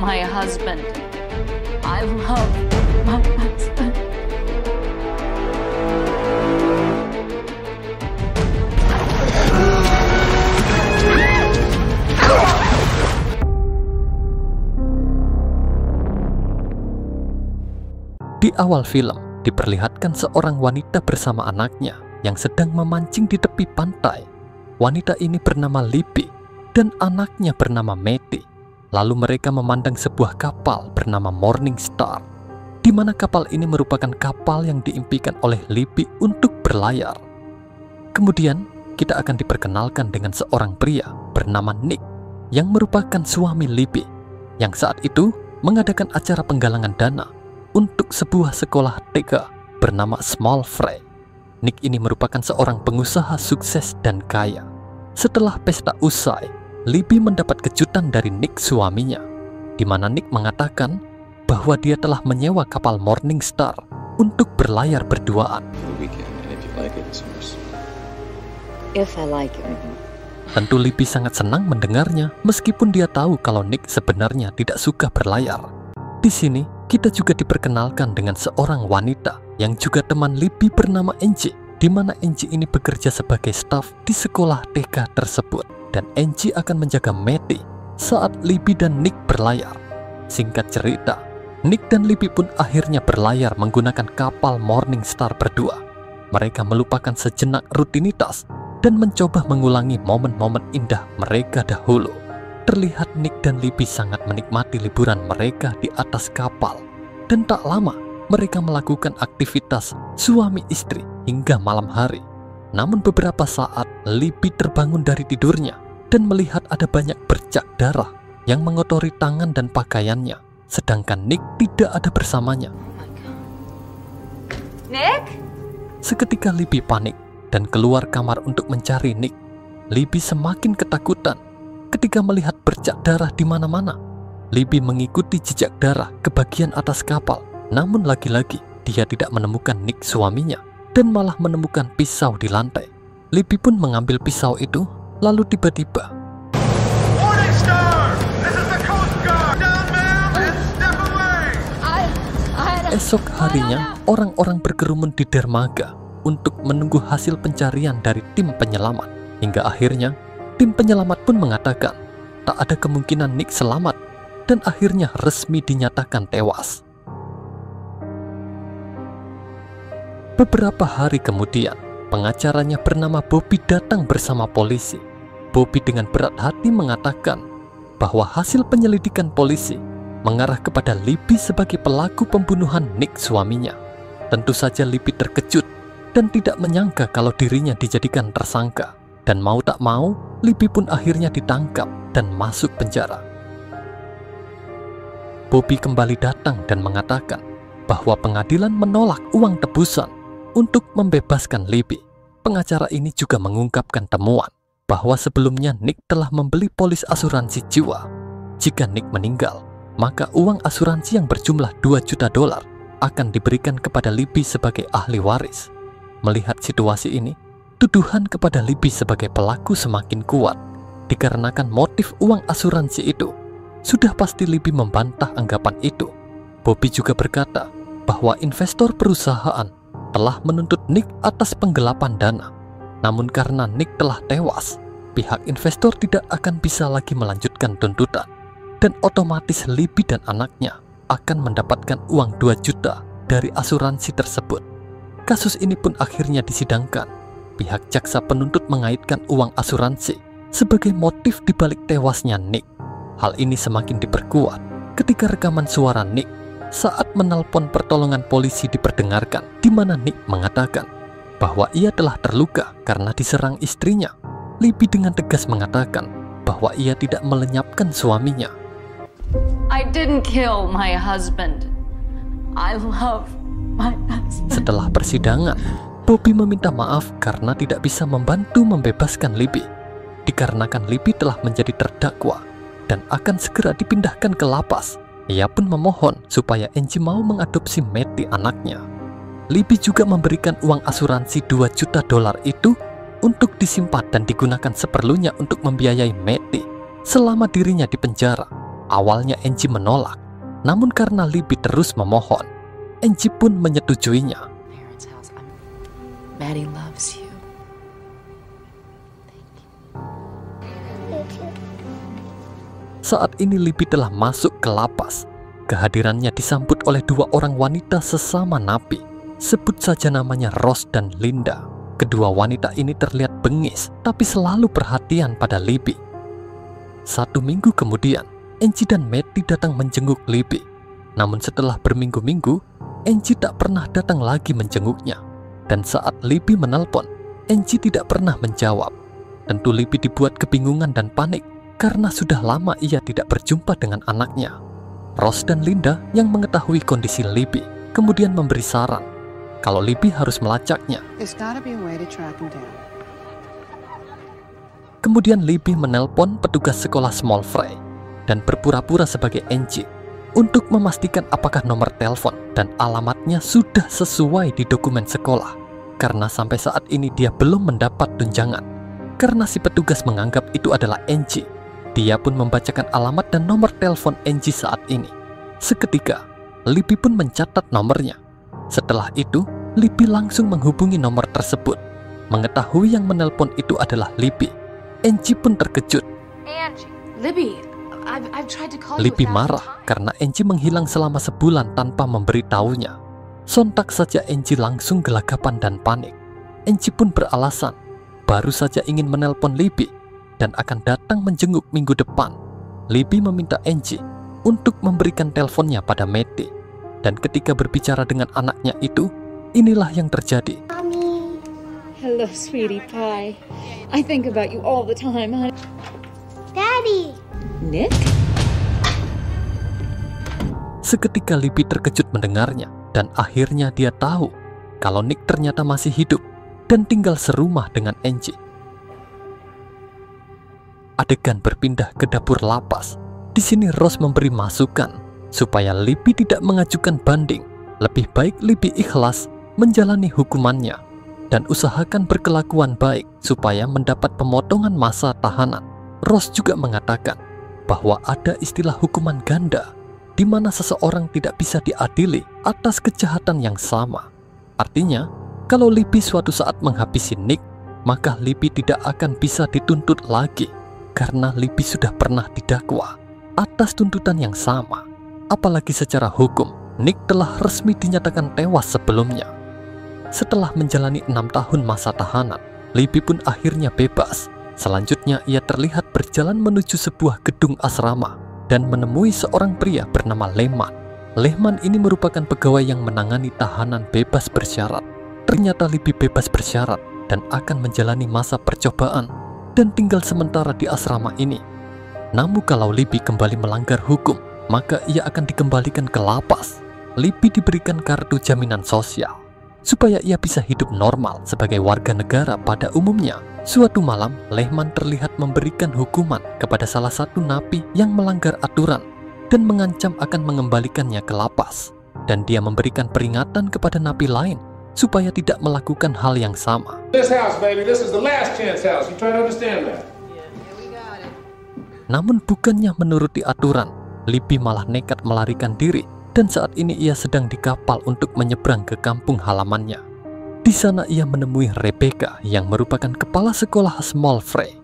my husband. I love my husband. Di awal film, diperlihatkan seorang wanita bersama anaknya yang sedang memancing di tepi pantai. Wanita ini bernama Libby dan anaknya bernama Matty. Lalu mereka memandang sebuah kapal bernama Morning Star, di mana kapal ini merupakan kapal yang diimpikan oleh Libby untuk berlayar. Kemudian, kita akan diperkenalkan dengan seorang pria bernama Nick yang merupakan suami Libby, yang saat itu mengadakan acara penggalangan dana untuk sebuah sekolah TK bernama Small Fry. Nick ini merupakan seorang pengusaha sukses dan kaya. Setelah pesta usai, Libby mendapat kejutan dari Nick suaminya, di mana Nick mengatakan bahwa dia telah menyewa kapal Morning Star untuk berlayar berduaan. Tentu Libby sangat senang mendengarnya, meskipun dia tahu kalau Nick sebenarnya tidak suka berlayar. Di sini, kita juga diperkenalkan dengan seorang wanita yang juga teman Libby bernama Angie, di mana Angie ini bekerja sebagai staf di sekolah TK tersebut. Dan Angie akan menjaga Matty saat Libby dan Nick berlayar. Singkat cerita, Nick dan Libby pun akhirnya berlayar menggunakan kapal Morning Star berdua. Mereka melupakan sejenak rutinitas dan mencoba mengulangi momen-momen indah mereka dahulu. Terlihat Nick dan Libby sangat menikmati liburan mereka di atas kapal. Dan tak lama, mereka melakukan aktivitas suami istri hingga malam hari. Namun beberapa saat, Libby terbangun dari tidurnya dan melihat ada banyak bercak darah yang mengotori tangan dan pakaiannya, sedangkan Nick tidak ada bersamanya. Nick? Seketika Libby panik dan keluar kamar untuk mencari Nick. Libby semakin ketakutan ketika melihat bercak darah di mana-mana. Libby mengikuti jejak darah ke bagian atas kapal, namun lagi-lagi dia tidak menemukan Nick suaminya dan malah menemukan pisau di lantai. Libby pun mengambil pisau itu, lalu tiba-tiba esok harinya, orang-orang berkerumun di dermaga untuk menunggu hasil pencarian dari tim penyelamat. Hingga akhirnya, tim penyelamat pun mengatakan tak ada kemungkinan Nick selamat dan akhirnya resmi dinyatakan tewas. Beberapa hari kemudian, pengacaranya bernama Bobby datang bersama polisi. Bobby dengan berat hati mengatakan bahwa hasil penyelidikan polisi mengarah kepada Libby sebagai pelaku pembunuhan Nick suaminya. Tentu saja Libby terkejut dan tidak menyangka kalau dirinya dijadikan tersangka. Dan mau tak mau, Libby pun akhirnya ditangkap dan masuk penjara. Bobby kembali datang dan mengatakan bahwa pengadilan menolak uang tebusan untuk membebaskan Libby. Pengacara ini juga mengungkapkan temuan bahwa sebelumnya Nick telah membeli polis asuransi jiwa. Jika Nick meninggal, maka uang asuransi yang berjumlah $2 juta akan diberikan kepada Libby sebagai ahli waris. Melihat situasi ini, tuduhan kepada Libby sebagai pelaku semakin kuat dikarenakan motif uang asuransi itu. Sudah pasti Libby membantah anggapan itu. Bobby juga berkata bahwa investor perusahaan telah menuntut Nick atas penggelapan dana. Namun karena Nick telah tewas, pihak investor tidak akan bisa lagi melanjutkan tuntutan. Dan otomatis Libby dan anaknya akan mendapatkan uang $2 juta dari asuransi tersebut. Kasus ini pun akhirnya disidangkan. Pihak jaksa penuntut mengaitkan uang asuransi sebagai motif dibalik tewasnya Nick. Hal ini semakin diperkuat ketika rekaman suara Nick saat menelpon pertolongan polisi diperdengarkan, di mana Nick mengatakan bahwa ia telah terluka karena diserang istrinya. Libby dengan tegas mengatakan bahwa ia tidak melenyapkan suaminya. I didn't kill my husband. I love my husband. Setelah persidangan, Bobby meminta maaf karena tidak bisa membantu membebaskan Libby, dikarenakan Libby telah menjadi terdakwa dan akan segera dipindahkan ke lapas. Ia pun memohon supaya Angie mau mengadopsi Matty anaknya. Libby juga memberikan uang asuransi $2 juta itu untuk disimpan dan digunakan seperlunya untuk membiayai Matty selama dirinya di penjara. Awalnya Angie menolak, namun karena Libby terus memohon, Angie pun menyetujuinya. Maddie loves you. Saat ini Libby telah masuk ke lapas. Kehadirannya disambut oleh 2 orang wanita sesama napi. Sebut saja namanya Rose dan Linda. Kedua wanita ini terlihat bengis, tapi selalu perhatian pada Libby. 1 minggu kemudian, Angie dan Maddie datang menjenguk Libby. Namun setelah berminggu-minggu, Angie tak pernah datang lagi menjenguknya. Dan saat Libby menelpon, Angie tidak pernah menjawab. Tentu Libby dibuat kebingungan dan panik karena sudah lama ia tidak berjumpa dengan anaknya. Rose dan Linda yang mengetahui kondisi Libby kemudian memberi saran kalau Libby harus melacaknya. Kemudian Libby menelpon petugas sekolah Small Fry dan berpura-pura sebagai Angie untuk memastikan apakah nomor telepon dan alamatnya sudah sesuai di dokumen sekolah. Karena sampai saat ini dia belum mendapat tunjangan. Karena si petugas menganggap itu adalah Angie, dia pun membacakan alamat dan nomor telepon Angie saat ini. Seketika, Libby pun mencatat nomornya. Setelah itu, Libby langsung menghubungi nomor tersebut. Mengetahui yang menelpon itu adalah Libby, Angie pun terkejut. Angie, Libby, I've tried to call you. Libby marah karena Angie menghilang selama sebulan tanpa memberitahunya. Sontak saja Angie langsung gelagapan dan panik. Angie pun beralasan baru saja ingin menelpon Libby dan akan datang menjenguk minggu depan. Libby meminta Angie untuk memberikan teleponnya pada Maddie. Dan ketika berbicara dengan anaknya itu, inilah yang terjadi. Mommy. Hello, sweetie pie. I think about you all the time, honey. Daddy. Nick? Seketika Libby terkejut mendengarnya dan akhirnya dia tahu kalau Nick ternyata masih hidup dan tinggal serumah dengan Angie. Adegan berpindah ke dapur lapas. Di sini Rose memberi masukan supaya Libby tidak mengajukan banding. Lebih baik Libby ikhlas menjalani hukumannya dan usahakan berkelakuan baik supaya mendapat pemotongan masa tahanan. Rose juga mengatakan bahwa ada istilah hukuman ganda di mana seseorang tidak bisa diadili atas kejahatan yang sama. Artinya, kalau Libby suatu saat menghabisi Nick, maka Libby tidak akan bisa dituntut lagi karena Libby sudah pernah didakwa atas tuntutan yang sama. Apalagi secara hukum, Nick telah resmi dinyatakan tewas sebelumnya. Setelah menjalani 6 tahun masa tahanan, Libby pun akhirnya bebas. Selanjutnya ia terlihat berjalan menuju sebuah gedung asrama dan menemui seorang pria bernama Lehman. Lehman ini merupakan pegawai yang menangani tahanan bebas bersyarat. Ternyata Libby bebas bersyarat dan akan menjalani masa percobaan dan tinggal sementara di asrama ini. Namun kalau Libby kembali melanggar hukum, maka ia akan dikembalikan ke lapas. Libby diberikan kartu jaminan sosial supaya ia bisa hidup normal sebagai warga negara pada umumnya. Suatu malam, Lehman terlihat memberikan hukuman kepada salah satu napi yang melanggar aturan dan mengancam akan mengembalikannya ke lapas. Dan dia memberikan peringatan kepada napi lain supaya tidak melakukan hal yang sama. This house, baby, this is the last chance house. You try to understand that? Namun bukannya menuruti aturan, Libby malah nekat melarikan diri dan saat ini ia sedang di kapal untuk menyeberang ke kampung halamannya. Di sana ia menemui Rebecca yang merupakan kepala sekolah Small Fry.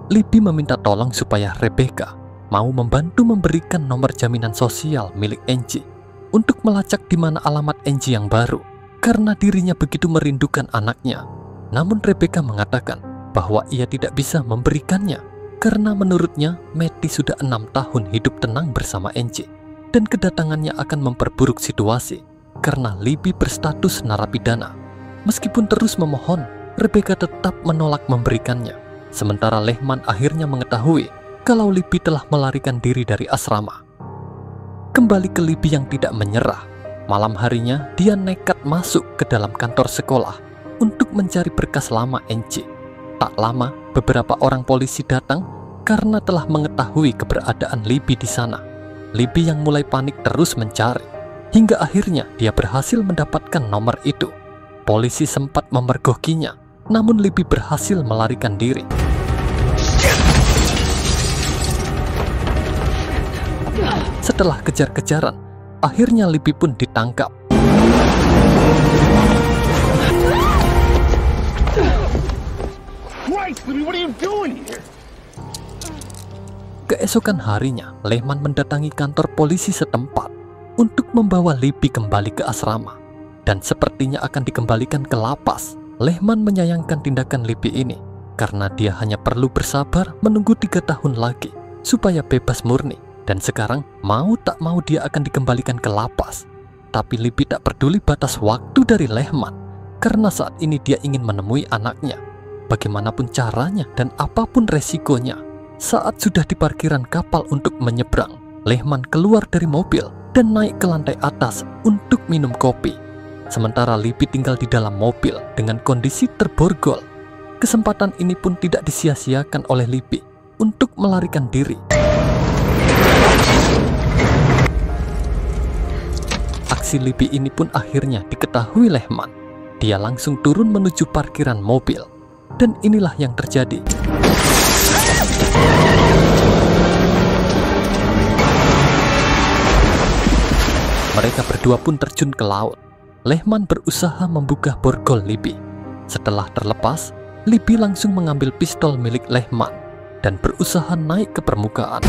Libby meminta tolong supaya Rebecca mau membantu memberikan nomor jaminan sosial milik Angie untuk melacak di mana alamat Angie yang baru karena dirinya begitu merindukan anaknya. Namun Rebecca mengatakan bahwa ia tidak bisa memberikannya karena menurutnya Maddie sudah 6 tahun hidup tenang bersama Angie dan kedatangannya akan memperburuk situasi karena Libby berstatus narapidana. Meskipun terus memohon, Rebecca tetap menolak memberikannya. Sementara Lehman akhirnya mengetahui kalau Libby telah melarikan diri dari asrama. Kembali ke Libby yang tidak menyerah, malam harinya dia nekat masuk ke dalam kantor sekolah untuk mencari berkas lama Angie. Tak lama, beberapa orang polisi datang karena telah mengetahui keberadaan Libby di sana. Libby yang mulai panik terus mencari, hingga akhirnya dia berhasil mendapatkan nomor itu. Polisi sempat memergokinya, namun Libby berhasil melarikan diri. Setelah kejar-kejaran, akhirnya Libby pun ditangkap. Keesokan harinya, Lehman mendatangi kantor polisi setempat untuk membawa Libby kembali ke asrama. Dan sepertinya akan dikembalikan ke lapas. Lehman menyayangkan tindakan Libby ini karena dia hanya perlu bersabar menunggu 3 tahun lagi supaya bebas murni. Dan sekarang mau tak mau dia akan dikembalikan ke lapas. Tapi Libby tak peduli batas waktu dari Lehman karena saat ini dia ingin menemui anaknya. Bagaimanapun caranya dan apapun resikonya. Saat sudah di parkiran kapal untuk menyeberang, Lehman keluar dari mobil dan naik ke lantai atas untuk minum kopi. Sementara Libby tinggal di dalam mobil dengan kondisi terborgol. Kesempatan ini pun tidak disia-siakan oleh Libby untuk melarikan diri. Aksi Libby ini pun akhirnya diketahui Lehman. Dia langsung turun menuju parkiran mobil. Dan inilah yang terjadi. Mereka berdua pun terjun ke laut. Lehman berusaha membuka borgol Libby. Setelah terlepas, Libby langsung mengambil pistol milik Lehman dan berusaha naik ke permukaan.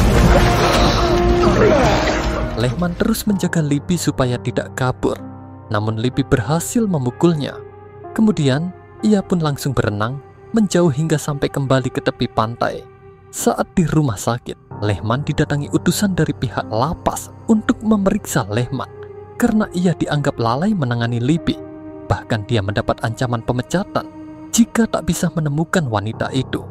Lehman terus menjaga Libby supaya tidak kabur, namun Libby berhasil memukulnya. Kemudian, ia pun langsung berenang, menjauh hingga sampai kembali ke tepi pantai. Saat di rumah sakit, Lehman didatangi utusan dari pihak lapas untuk memeriksa Lehman karena ia dianggap lalai menangani Libby. Bahkan dia mendapat ancaman pemecatan jika tak bisa menemukan wanita itu.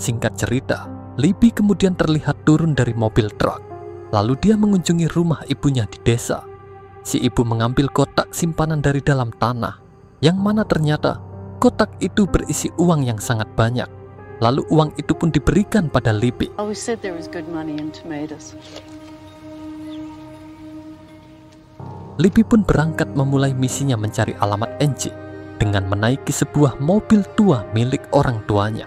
Singkat cerita, Libby kemudian terlihat turun dari mobil truk. Lalu dia mengunjungi rumah ibunya di desa. Si ibu mengambil kotak simpanan dari dalam tanah, yang mana ternyata kotak itu berisi uang yang sangat banyak. Lalu uang itu pun diberikan pada Libby. Libby pun berangkat memulai misinya mencari alamat Angie dengan menaiki sebuah mobil tua milik orang tuanya.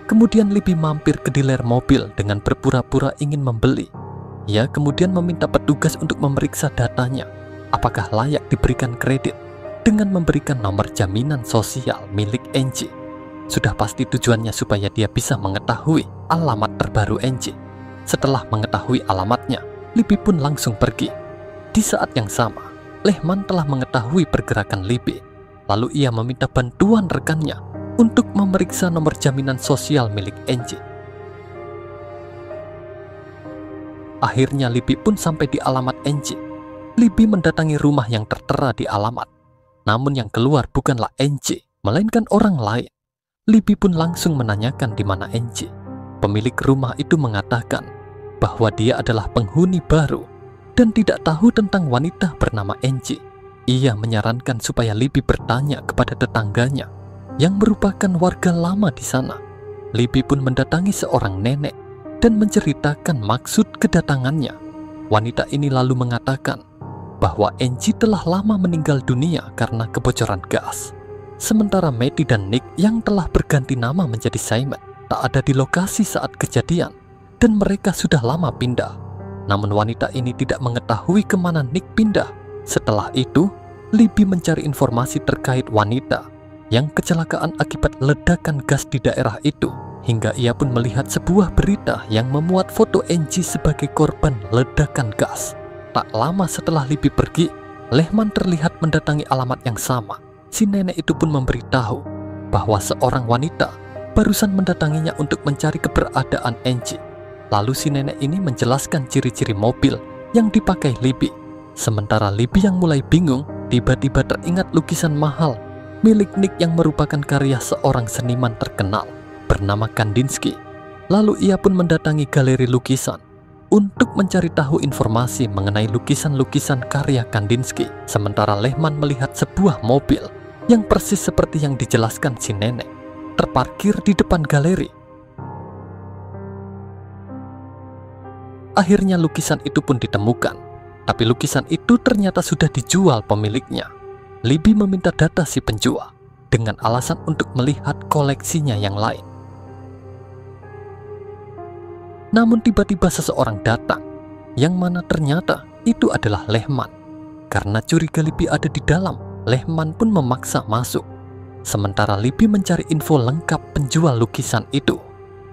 Kemudian Libby mampir ke dealer mobil dengan berpura-pura ingin membeli. Ia kemudian meminta petugas untuk memeriksa datanya, apakah layak diberikan kredit dengan memberikan nomor jaminan sosial milik Angie. Sudah pasti tujuannya supaya dia bisa mengetahui alamat terbaru Angie. Setelah mengetahui alamatnya, Libby pun langsung pergi. Di saat yang sama, Lehman telah mengetahui pergerakan Libby. Lalu ia meminta bantuan rekannya untuk memeriksa nomor jaminan sosial milik Angie. Akhirnya Libby pun sampai di alamat Angie. Libby mendatangi rumah yang tertera di alamat. Namun yang keluar bukanlah Angie, melainkan orang lain. Libby pun langsung menanyakan di mana Angie. Pemilik rumah itu mengatakan bahwa dia adalah penghuni baru dan tidak tahu tentang wanita bernama Angie. Ia menyarankan supaya Libby bertanya kepada tetangganya yang merupakan warga lama di sana. Libby pun mendatangi seorang nenek dan menceritakan maksud kedatangannya. Wanita ini lalu mengatakan bahwa Angie telah lama meninggal dunia karena kebocoran gas. Sementara Maddie dan Nick yang telah berganti nama menjadi Simon tak ada di lokasi saat kejadian dan mereka sudah lama pindah. Namun wanita ini tidak mengetahui kemana Nick pindah. Setelah itu, Libby mencari informasi terkait wanita yang kecelakaan akibat ledakan gas di daerah itu. Hingga ia pun melihat sebuah berita yang memuat foto Angie sebagai korban ledakan gas. Tak lama setelah Libby pergi, Lehman terlihat mendatangi alamat yang sama. Si nenek itu pun memberitahu bahwa seorang wanita barusan mendatanginya untuk mencari keberadaan Angie. Lalu si nenek ini menjelaskan ciri-ciri mobil yang dipakai Libby. Sementara Libby yang mulai bingung, tiba-tiba teringat lukisan mahal milik Nick yang merupakan karya seorang seniman terkenal bernama Kandinsky. Lalu ia pun mendatangi galeri lukisan untuk mencari tahu informasi mengenai lukisan-lukisan karya Kandinsky. Sementara Lehman melihat sebuah mobil yang persis seperti yang dijelaskan si nenek, terparkir di depan galeri. Akhirnya lukisan itu pun ditemukan, tapi lukisan itu ternyata sudah dijual pemiliknya. Libby meminta data si penjual dengan alasan untuk melihat koleksinya yang lain. Namun tiba-tiba seseorang datang yang mana ternyata itu adalah Lehman. Karena curiga Libby ada di dalam, Lehman pun memaksa masuk. Sementara Libby mencari info lengkap penjual lukisan itu.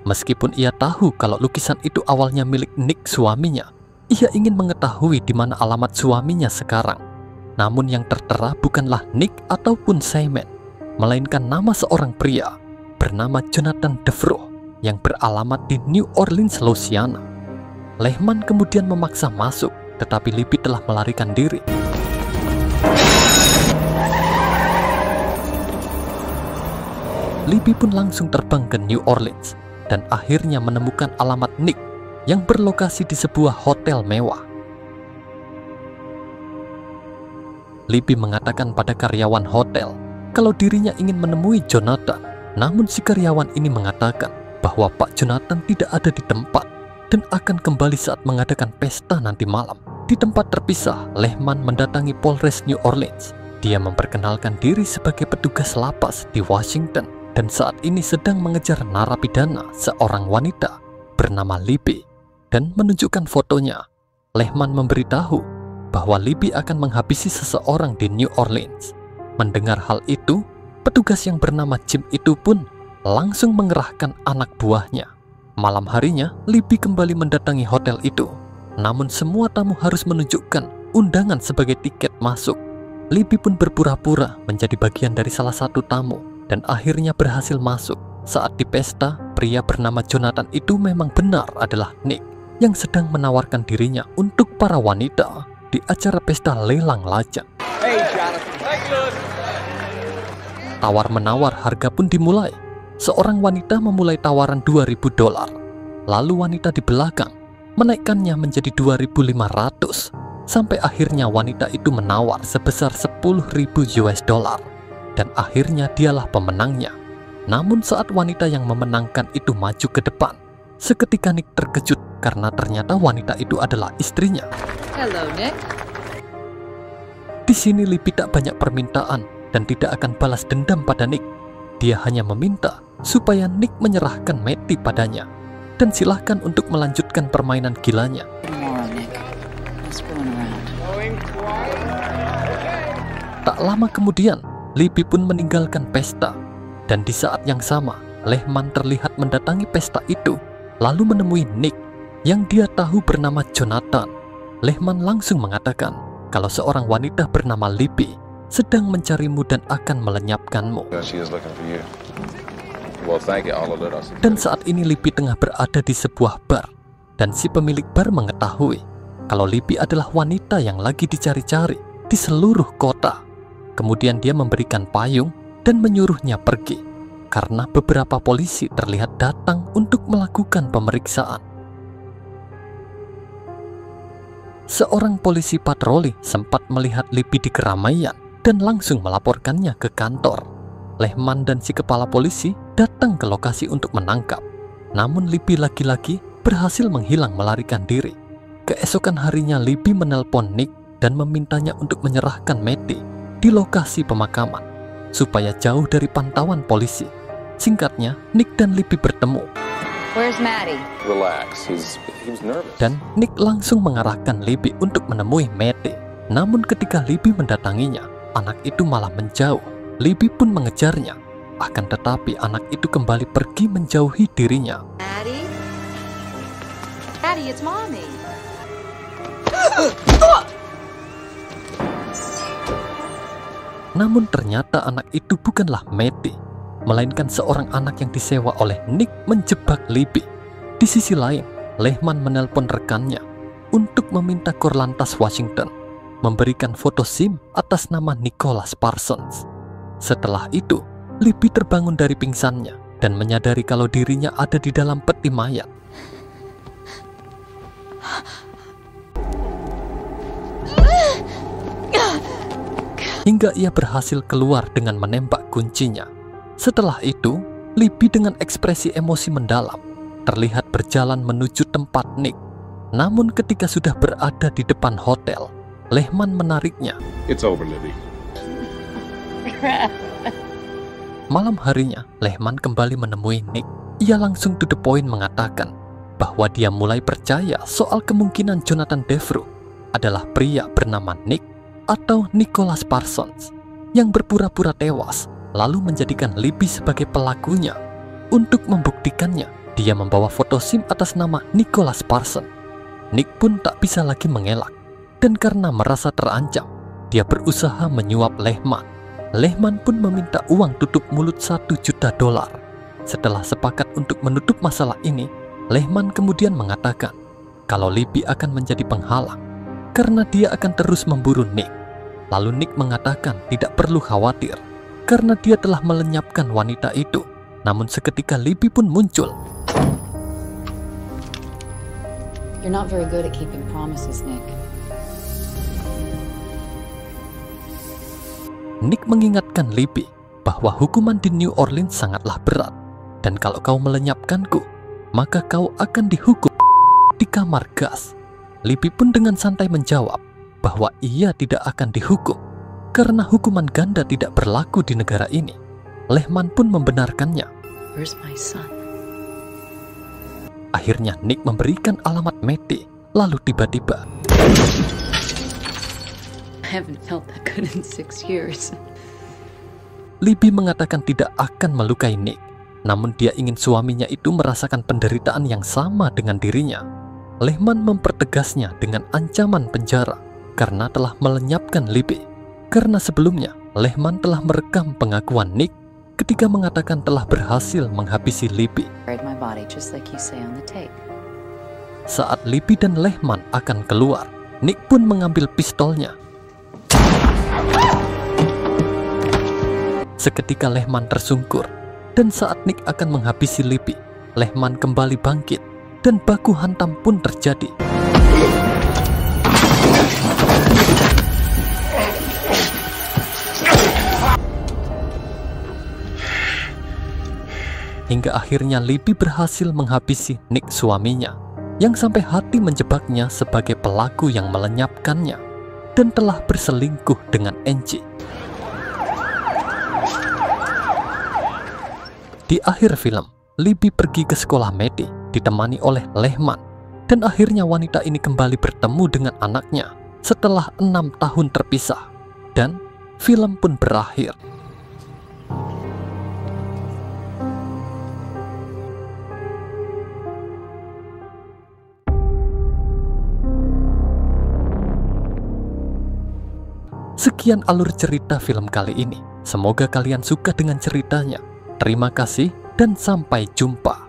Meskipun ia tahu kalau lukisan itu awalnya milik Nick suaminya, ia ingin mengetahui di mana alamat suaminya sekarang. Namun yang tertera bukanlah Nick ataupun Simon, melainkan nama seorang pria bernama Jonathan Devereaux yang beralamat di New Orleans, Louisiana. Lehman kemudian memaksa masuk, tetapi Libby telah melarikan diri. Libby pun langsung terbang ke New Orleans dan akhirnya menemukan alamat Nick yang berlokasi di sebuah hotel mewah. Libby mengatakan pada karyawan hotel kalau dirinya ingin menemui Jonathan, namun si karyawan ini mengatakan bahwa Pak Jonathan tidak ada di tempat dan akan kembali saat mengadakan pesta nanti malam. Di tempat terpisah, Lehman mendatangi Polres New Orleans. Dia memperkenalkan diri sebagai petugas lapas di Washington dan saat ini sedang mengejar narapidana seorang wanita bernama Libby dan menunjukkan fotonya. Lehman memberitahu bahwa Libby akan menghabisi seseorang di New Orleans. Mendengar hal itu, petugas yang bernama Jim itu pun langsung mengerahkan anak buahnya. Malam harinya, Libby kembali mendatangi hotel itu. Namun semua tamu harus menunjukkan undangan sebagai tiket masuk. Libby pun berpura-pura menjadi bagian dari salah satu tamu dan akhirnya berhasil masuk. Saat di pesta, pria bernama Jonathan itu memang benar adalah Nick yang sedang menawarkan dirinya untuk para wanita di acara pesta lelang lajang. Hey, Jonathan. Tawar-menawar harga pun dimulai. Seorang wanita memulai tawaran $2.000. Lalu wanita di belakang menaikkannya menjadi 2.500 sampai akhirnya wanita itu menawar sebesar $10.000 dan akhirnya dialah pemenangnya. Namun saat wanita yang memenangkan itu maju ke depan, seketika Nick terkejut karena ternyata wanita itu adalah istrinya. Hello, Nick. Di sini Libby tak banyak permintaan dan tidak akan balas dendam pada Nick. Dia hanya meminta supaya Nick menyerahkan Matty padanya dan silahkan untuk melanjutkan permainan gilanya. Tak lama kemudian, Libby pun meninggalkan pesta. Dan di saat yang sama, Lehman terlihat mendatangi pesta itu, lalu menemui Nick yang dia tahu bernama Jonathan. Lehman langsung mengatakan kalau seorang wanita bernama Libby sedang mencarimu dan akan melenyapkanmu. Dan saat ini Libby tengah berada di sebuah bar, dan si pemilik bar mengetahui kalau Libby adalah wanita yang lagi dicari-cari di seluruh kota. Kemudian dia memberikan payung dan menyuruhnya pergi karena beberapa polisi terlihat datang untuk melakukan pemeriksaan. Seorang polisi patroli sempat melihat Libby di keramaian dan langsung melaporkannya ke kantor. Lehman dan si kepala polisi datang ke lokasi untuk menangkap. Namun Libby lagi-lagi berhasil menghilang melarikan diri. Keesokan harinya Libby menelpon Nick dan memintanya untuk menyerahkan Matty di lokasi pemakaman supaya jauh dari pantauan polisi. Singkatnya, Nick dan Libby bertemu. Where's Maddie? Relax. He was nervous. Dan Nick langsung mengarahkan Libby untuk menemui Matty. Namun ketika Libby mendatanginya, anak itu malah menjauh. Libby pun mengejarnya. Akan tetapi anak itu kembali pergi menjauhi dirinya. Maddie? Maddie, it's Mommy. Namun ternyata anak itu bukanlah Matty, melainkan seorang anak yang disewa oleh Nick menjebak Libby. Di sisi lain, Lehman menelpon rekannya untuk meminta Korlantas Washington memberikan foto SIM atas nama Nicholas Parsons. Setelah itu, Libby terbangun dari pingsannya dan menyadari kalau dirinya ada di dalam peti mayat. Hingga ia berhasil keluar dengan menembak kuncinya. Setelah itu, Libby dengan ekspresi emosi mendalam terlihat berjalan menuju tempat Nick. Namun ketika sudah berada di depan hotel, Lehman menariknya. It's over, Libby. Malam harinya, Lehman kembali menemui Nick. Ia langsung to the point mengatakan bahwa dia mulai percaya soal kemungkinan Jonathan Devereaux adalah pria bernama Nick atau Nicholas Parsons yang berpura-pura tewas lalu menjadikan Libby sebagai pelakunya. Untuk membuktikannya, dia membawa foto SIM atas nama Nicholas Parsons. Nick pun tak bisa lagi mengelak, dan karena merasa terancam, dia berusaha menyuap Lehman. Lehman pun meminta uang tutup mulut $1 juta. Setelah sepakat untuk menutup masalah ini, Lehman kemudian mengatakan kalau Libby akan menjadi penghalang karena dia akan terus memburu Nick. Lalu Nick mengatakan tidak perlu khawatir karena dia telah melenyapkan wanita itu. Namun seketika Libby pun muncul. You're not very good at keeping promises, Nick. Nick mengingatkan Libby bahwa hukuman di New Orleans sangatlah berat, dan kalau kau melenyapkanku, maka kau akan dihukum di kamar gas. Libby pun dengan santai menjawab bahwa ia tidak akan dihukum karena hukuman ganda tidak berlaku di negara ini. Lehman pun membenarkannya. Where's my son? Akhirnya Nick memberikan alamat Matty, lalu tiba-tiba I haven't felt that good in 6 years. Libby mengatakan tidak akan melukai Nick, namun dia ingin suaminya itu merasakan penderitaan yang sama dengan dirinya. Lehman mempertegasnya dengan ancaman penjara karena telah melenyapkan Libby. Karena sebelumnya Lehman telah merekam pengakuan Nick ketika mengatakan telah berhasil menghabisi Libby. My body, just like you say on the tape. Saat Libby dan Lehman akan keluar, Nick pun mengambil pistolnya. Seketika Lehman tersungkur, dan saat Nick akan menghabisi Libby, Lehman kembali bangkit, dan baku hantam pun terjadi. Hingga akhirnya Libby berhasil menghabisi Nick suaminya, yang sampai hati menjebaknya sebagai pelaku yang melenyapkannya, dan telah berselingkuh dengan Angie. Di akhir film, Libby pergi ke sekolah Matty ditemani oleh Lehman, dan akhirnya wanita ini kembali bertemu dengan anaknya setelah 6 tahun terpisah, dan film pun berakhir. Sekian alur cerita film kali ini. Semoga kalian suka dengan ceritanya. Terima kasih dan sampai jumpa.